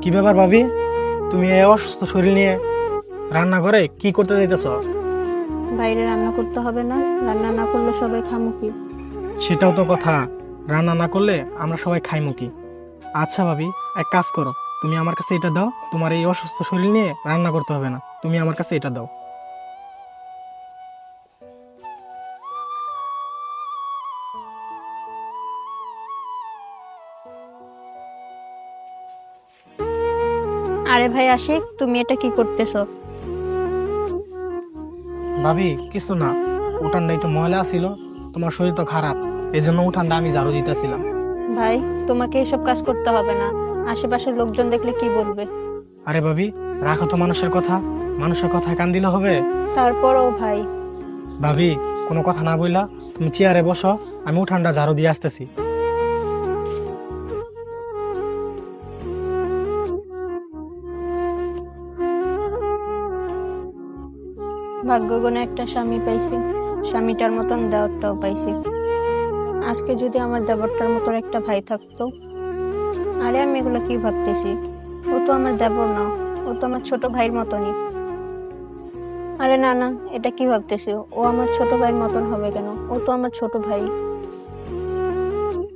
কি ব্যাপার ভাবি, তুমি এই অসুস্থ শরীর নিয়ে রান্নাঘরে কি করতে যাইতেছ? বাইরে রান্না করতে হবে না? রান্না না করলে সবাই খামু কি? সেটাও তো কথা, রান্না না করলে আমরা সবাই খাইমু কি? আচ্ছা ভাবি, এক কাজ করো, তুমি আমার কাছে এটা দাও। তোমার এই অসুস্থ শরীর নিয়ে রান্না করতে হবে না, তুমি আমার কাছে এটা দাও। আরে ভাই আশিক, তুমি এটা কি করতেছো? ভাবি কিছু না, উঠানটা একটু ময়লা ছিল, তোমার শরীর তো খারাপ, এই জন্য উঠানটা আমি ঝাড়ু দিতেছিলাম। ভাই, তোমাকে এসব কাজ করতে হবে না। আশেপাশের লোকজন দেখলে কি বলবে? আরে ভাবি, রাখো তো মানুষের কথা, মানুষের কথায় কান দিলে হবে? তারপরও ভাই, ভাবি কোনো কথা না বইলা তুমি চেয়ারে বসো, আমি উঠানটা ঝাড়ু দিয়ে আসতেছি। ভাগ্যগুণে একটা স্বামী পাইছি, স্বামীটার মতন দেওরটাও পাইছি। আজকে যদি আমার দেবরটার মতন একটা ভাই থাকতো। আরে আমি এগুলো কি ভাবতেছি? ও তো আমার দেবর না, ও তো আমার ছোট ভাইয়ের মতনই। আরে না না, এটা কি ভাবতেছি? ও আমার ছোট ভাইয়ের মতন হবে কেন? ও তো আমার ছোট ভাই।